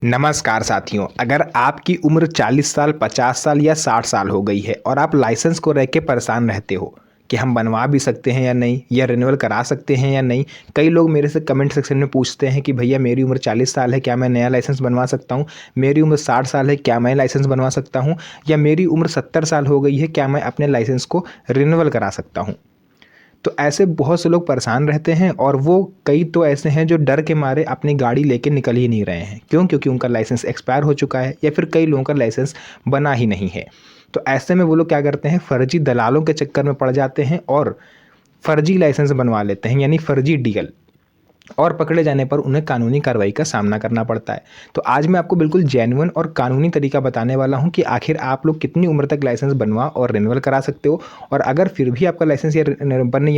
नमस्कार साथियों, अगर आपकी उम्र 40 साल, 50 साल या 60 साल हो गई है और आप लाइसेंस को रह के परेशान रहते हो कि हम बनवा भी सकते हैं या नहीं, या रिन्यूअल करा सकते हैं या नहीं। कई लोग मेरे से कमेंट सेक्शन में पूछते हैं कि भैया मेरी उम्र 40 साल है, क्या मैं नया लाइसेंस बनवा सकता हूँ? मेरी उम्र 60 साल है, क्या मैं लाइसेंस बनवा सकता हूँ? या मेरी उम्र 70 साल हो गई है, क्या मैं अपने लाइसेंस को रिन्यूअल करा सकता हूँ? तो ऐसे बहुत से लोग परेशान रहते हैं और वो कई तो ऐसे हैं जो डर के मारे अपनी गाड़ी लेके निकल ही नहीं रहे हैं। क्यों? क्योंकि उनका लाइसेंस एक्सपायर हो चुका है या फिर कई लोगों का लाइसेंस बना ही नहीं है। तो ऐसे में वो लोग क्या करते हैं, फर्जी दलालों के चक्कर में पड़ जाते हैं और फर्जी लाइसेंस बनवा लेते हैं, यानी फर्जी डीएल। और पकड़े जाने पर उन्हें कानूनी कार्रवाई का सामना करना पड़ता है। तो आज मैं आपको बिल्कुल जेन्युइन और कानूनी तरीका बताने वाला हूं कि आखिर आप लोग कितनी उम्र तक लाइसेंस बनवा और रिन्यूअल करा सकते हो, और अगर फिर भी आपका लाइसेंस या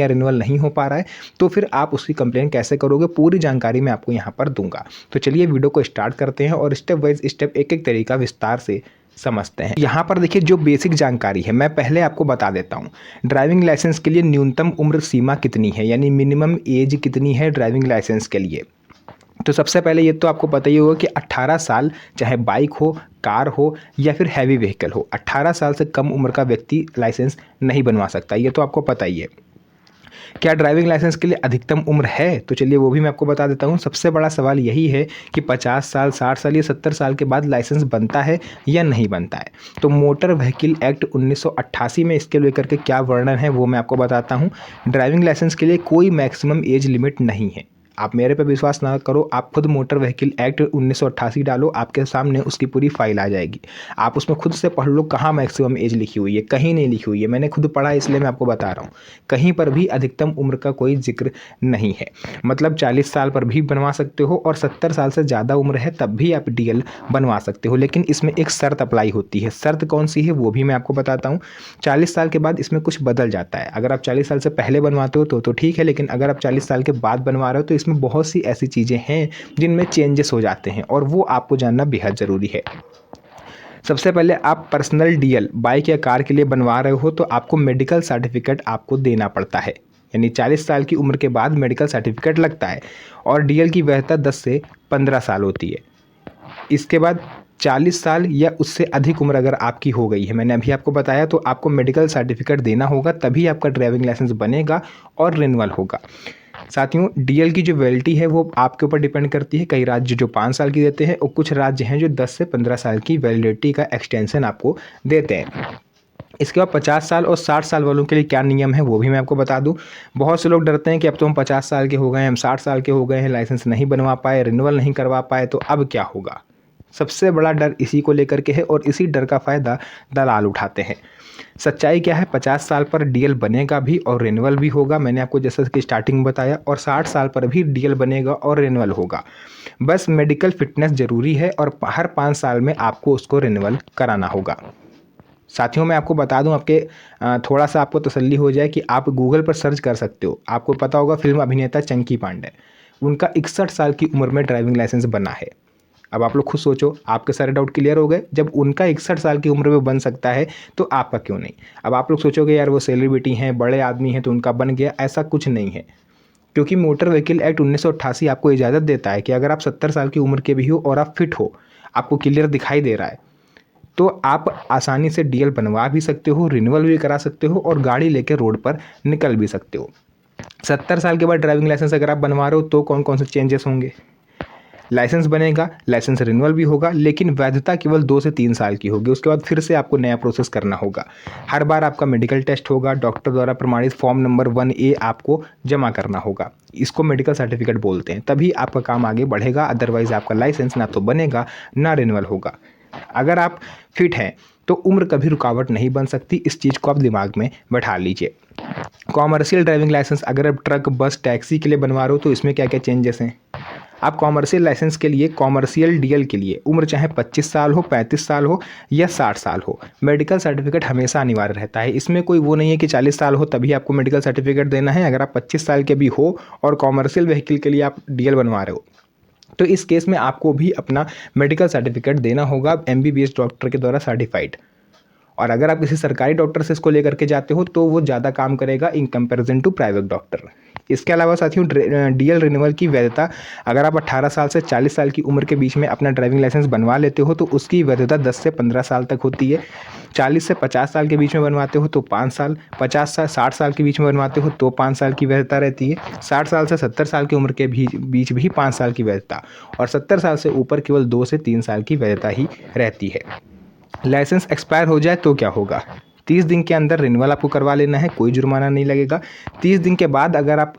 रिन्यूअल नहीं हो पा रहा है तो फिर आप उसकी कंप्लेन कैसे करोगे, पूरी जानकारी मैं आपको यहाँ पर दूंगा। तो चलिए वीडियो को स्टार्ट करते हैं और स्टेप बाय स्टेप एक एक तरीका विस्तार से समझते हैं। यहाँ पर देखिए, जो बेसिक जानकारी है मैं पहले आपको बता देता हूँ। ड्राइविंग लाइसेंस के लिए न्यूनतम उम्र सीमा कितनी है, यानी मिनिमम एज कितनी है ड्राइविंग लाइसेंस के लिए। तो सबसे पहले ये तो आपको पता ही होगा कि 18 साल, चाहे बाइक हो, कार हो या फिर हैवी व्हीकल हो, 18 साल से कम उम्र का व्यक्ति लाइसेंस नहीं बनवा सकता। ये तो आपको पता ही है। क्या ड्राइविंग लाइसेंस के लिए अधिकतम उम्र है? तो चलिए वो भी मैं आपको बता देता हूँ। सबसे बड़ा सवाल यही है कि 50 साल, 60 साल या 70 साल के बाद लाइसेंस बनता है या नहीं बनता है। तो मोटर व्हीकल एक्ट 1988 में इसके लेकर के क्या वर्णन है वो मैं आपको बताता हूँ। ड्राइविंग लाइसेंस के लिए कोई मैक्सिमम एज लिमिट नहीं है। आप मेरे पे विश्वास ना करो, आप खुद मोटर व्हीकल एक्ट 1988 डालो, आपके सामने उसकी पूरी फाइल आ जाएगी। आप उसमें खुद से पढ़ लो कहाँ मैक्सिमम एज लिखी हुई है। कहीं नहीं लिखी हुई है, मैंने खुद पढ़ा इसलिए मैं आपको बता रहा हूँ। कहीं पर भी अधिकतम उम्र का कोई जिक्र नहीं है। मतलब 40 साल पर भी बनवा सकते हो और 70 साल से ज़्यादा उम्र है तब भी आप डीएल बनवा सकते हो, लेकिन इसमें एक शर्त अप्लाई होती है। शर्त कौन सी है वो भी मैं आपको बताता हूँ। 40 साल के बाद इसमें कुछ बदल जाता है। अगर आप 40 साल से पहले बनवाते हो तो ठीक है, लेकिन अगर आप 40 साल के बाद बनवा रहे हो तो इसमें बहुत सी ऐसी चीज़ें हैं जिनमें चेंजेस हो जाते हैं और वो आपको जानना बेहद ज़रूरी है। सबसे पहले, आप पर्सनल डीएल बाइक या कार के लिए बनवा रहे हो तो आपको मेडिकल सर्टिफिकेट आपको देना पड़ता है। यानी 40 साल की उम्र के बाद मेडिकल सर्टिफिकेट लगता है और डीएल की वैधता 10 से 15 साल होती है। इसके बाद 40 साल या उससे अधिक उम्र अगर आपकी हो गई है, मैंने अभी आपको बताया, तो आपको मेडिकल सर्टिफिकेट देना होगा, तभी आपका ड्राइविंग लाइसेंस बनेगा और रिन्यूअल होगा। साथियों, डीएल की जो वैलिडिटी है वो आपके ऊपर डिपेंड करती है। कई राज्य जो 5 साल की देते हैं और कुछ राज्य हैं जो 10 से 15 साल की वैलिडिटी का एक्सटेंशन आपको देते हैं। इसके बाद 50 साल और 60 साल वालों के लिए क्या नियम है वो भी मैं आपको बता दूं। बहुत से लोग डरते हैं कि अब तो हम 50 साल के हो गए हैं, हम 60 साल के हो गए हैं, लाइसेंस नहीं बनवा पाए, रिन्यूअल नहीं करवा पाए, तो अब क्या होगा। सबसे बड़ा डर इसी को लेकर के है और इसी डर का फ़ायदा दलाल उठाते हैं। सच्चाई क्या है, 50 साल पर डीएल बनेगा भी और रिन्यूअल भी होगा, मैंने आपको जैसा कि स्टार्टिंग में बताया, और 60 साल पर भी डीएल बनेगा और रिन्यूअल होगा। बस मेडिकल फिटनेस ज़रूरी है और हर 5 साल में आपको उसको रिन्यूअल कराना होगा। साथियों, मैं आपको बता दूं, आपके थोड़ा सा आपको तसल्ली हो जाए कि आप गूगल पर सर्च कर सकते हो। आपको पता होगा फिल्म अभिनेता चंकी पांडे, उनका 61 साल की उम्र में ड्राइविंग लाइसेंस बना है। अब आप लोग खुद सोचो, आपके सारे डाउट क्लियर हो गए। जब उनका 61 साल की उम्र में बन सकता है तो आपका क्यों नहीं। अब आप लोग सोचोगे यार वो सेलिब्रिटी हैं, बड़े आदमी हैं तो उनका बन गया, ऐसा कुछ नहीं है। क्योंकि मोटर व्हीकल एक्ट 1988 आपको इजाज़त देता है कि अगर आप 70 साल की उम्र के भी हो और आप फिट हो, आपको क्लियर दिखाई दे रहा है, तो आप आसानी से डीएल बनवा भी सकते हो, रिन्यूअल भी करा सकते हो और गाड़ी लेकर रोड पर निकल भी सकते हो। 70 साल के बाद ड्राइविंग लाइसेंस अगर आप बनवा रहे हो तो कौन कौन से चेंजेस होंगे। लाइसेंस बनेगा, लाइसेंस रिन्यूअल भी होगा, लेकिन वैधता केवल 2 से 3 साल की होगी। उसके बाद फिर से आपको नया प्रोसेस करना होगा। हर बार आपका मेडिकल टेस्ट होगा, डॉक्टर द्वारा प्रमाणित फॉर्म नंबर 1A आपको जमा करना होगा। इसको मेडिकल सर्टिफिकेट बोलते हैं। तभी आपका काम आगे बढ़ेगा, अदरवाइज आपका लाइसेंस ना तो बनेगा ना रिन्यूअल होगा। अगर आप फिट हैं तो उम्र कभी रुकावट नहीं बन सकती, इस चीज़ को आप दिमाग में बैठा लीजिए। कॉमर्शियल ड्राइविंग लाइसेंस अगर आप ट्रक, बस, टैक्सी के लिए बनवा रहे हो तो इसमें क्या क्या चेंजेस हैं। आप कॉमर्शियल लाइसेंस के लिए, कॉमर्शियल डीएल के लिए उम्र चाहे 25 साल हो, 35 साल हो या 60 साल हो, मेडिकल सर्टिफिकेट हमेशा अनिवार्य रहता है। इसमें कोई वो नहीं है कि 40 साल हो तभी आपको मेडिकल सर्टिफिकेट देना है। अगर आप 25 साल के भी हो और कॉमर्शियल व्हीकल के लिए आप डीएल बनवा रहे हो तो इस केस में आपको भी अपना मेडिकल सर्टिफिकेट देना होगा, एमबीबीएस डॉक्टर के द्वारा सर्टिफाइड। और अगर आप किसी सरकारी डॉक्टर से इसको लेकर के जाते हो तो वो ज़्यादा काम करेगा in comparison to private doctor. इसके अलावा साथियों डीएल रिन्यूअल की वैधता, अगर आप 18 साल से 40 साल की उम्र के बीच में अपना ड्राइविंग लाइसेंस बनवा लेते हो तो उसकी वैधता 10 से 15 साल तक होती है। 40 से 50 साल के बीच में बनवाते हो तो 5 साल, 50 से 60 साल के बीच में बनवाते हो तो 5 साल की वैधता रहती है, 60 साल से 70 साल की उम्र के बीच भी 5 साल की वैधता, और 70 साल से ऊपर केवल 2 से 3 साल की वैधता ही रहती है। लाइसेंस एक्सपायर हो जाए तो क्या होगा? 30 दिन के अंदर रिन्यूअल आपको करवा लेना है, कोई जुर्माना नहीं लगेगा। 30 दिन के बाद अगर आप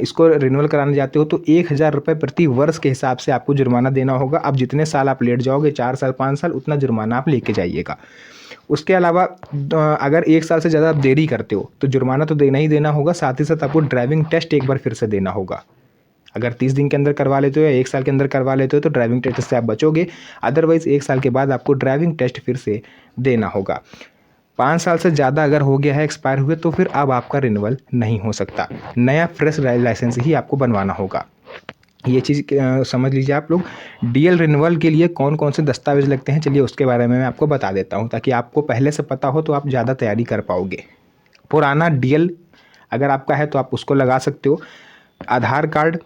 इसको रिन्यूअल कराने जाते हो तो 1000 रुपये प्रति वर्ष के हिसाब से आपको जुर्माना देना होगा। अब जितने साल आप लेट जाओगे, 4 साल 5 साल, उतना जुर्माना आप लेके जाइएगा। उसके अलावा अगर 1 साल से ज़्यादा आप देरी करते हो तो जुर्माना तो देना ही देना होगा, साथ ही साथ आपको ड्राइविंग टेस्ट एक बार फिर से देना होगा। अगर 30 दिन के अंदर करवा लेते हो या 1 साल के अंदर करवा लेते हो तो ड्राइविंग टेस्ट से आप बचोगे, अदरवाइज़ 1 साल के बाद आपको ड्राइविंग टेस्ट फिर से देना होगा। 5 साल से ज़्यादा अगर हो गया है, एक्सपायर हुए, तो फिर अब आपका रिन्यूअल नहीं हो सकता, नया फ्रेश लाइसेंस ही आपको बनवाना होगा। ये चीज़ समझ लीजिए आप लोग। डीएल रिन्यूअल के लिए कौन कौन से दस्तावेज लगते हैं, चलिए उसके बारे में मैं आपको बता देता हूँ, ताकि आपको पहले से पता हो तो आप ज़्यादा तैयारी कर पाओगे। पुराना डीएल अगर आपका है तो आप उसको लगा सकते हो। आधार कार्ड,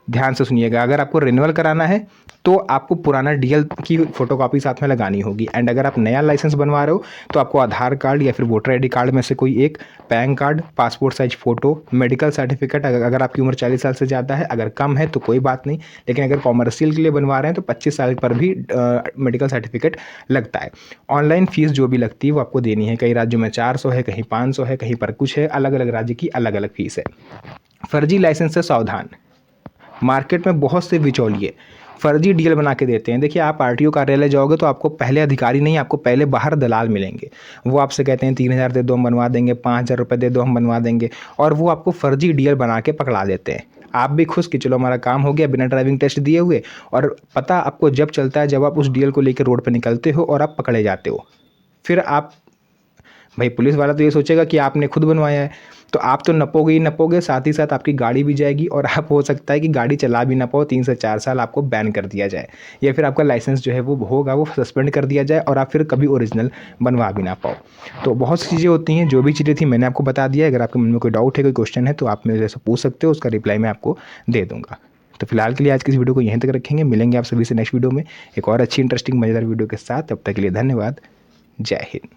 ध्यान से सुनिएगा, अगर आपको रिन्यूअल कराना है तो आपको पुराना डीएल की फ़ोटोकॉपी साथ में लगानी होगी। एंड अगर आप नया लाइसेंस बनवा रहे हो तो आपको आधार कार्ड या फिर वोटर आईडी कार्ड में से कोई एक, pan card, passport size photo, medical certificate, अगर आपकी उम्र 40 साल से ज़्यादा है, अगर कम है तो कोई बात नहीं, लेकिन अगर कॉमर्शियल के लिए बनवा रहे हैं तो 25 साल पर भी मेडिकल सर्टिफिकेट लगता है। ऑनलाइन फ़ीस जो भी लगती है वो आपको देनी है, कई राज्यों में 400 है, कहीं 500 है, कहीं पर कुछ है, अलग अलग राज्य की अलग अलग फ़ीस है। फर्जी लाइसेंस से सावधान। मार्केट में बहुत से बिचौलिए फर्जी डील बना के देते हैं। देखिए, आप आरटीओ कार्यालय जाओगे तो आपको पहले अधिकारी नहीं, आपको पहले बाहर दलाल मिलेंगे। वो आपसे कहते हैं 3000 दे दो हम बनवा देंगे, 5000 रुपये दे दो हम बनवा देंगे, और वो आपको फर्जी डील बना के पकड़ा देते हैं। आप भी खुश कि चलो हमारा काम हो गया बिना ड्राइविंग टेस्ट दिए हुए, और पता आपको जब चलता है जब आप उस डील को लेकर रोड पर निकलते हो और आप पकड़े जाते हो। फिर आप, भाई पुलिस वाला तो ये सोचेगा कि आपने खुद बनवाया है, तो आप तो नपोगे ही नपोगे, साथ ही साथ आपकी गाड़ी भी जाएगी, और आप हो सकता है कि गाड़ी चला भी ना पाओ, 3 से 4 साल आपको बैन कर दिया जाए, या फिर आपका लाइसेंस जो है वो होगा वो सस्पेंड कर दिया जाए और आप फिर कभी ओरिजिनल बनवा भी ना पाओ। तो बहुत सी चीज़ें होती हैं, जो भी चीज़ें थी मैंने आपको बता दिया। अगर आपके मन में कोई डाउट है, कोई क्वेश्चन है तो आप मेरे से पूछ सकते हो, उसका रिप्लाई मैं आपको दे दूँगा। तो फिलहाल के लिए आज की इस वीडियो को यहीं तक रखेंगे, मिलेंगे आप सभी से नेक्स्ट वीडियो में एक और अच्छी इंटरेस्टिंग मज़ेदार वीडियो के साथ। तब तक के लिए धन्यवाद, जय हिंद।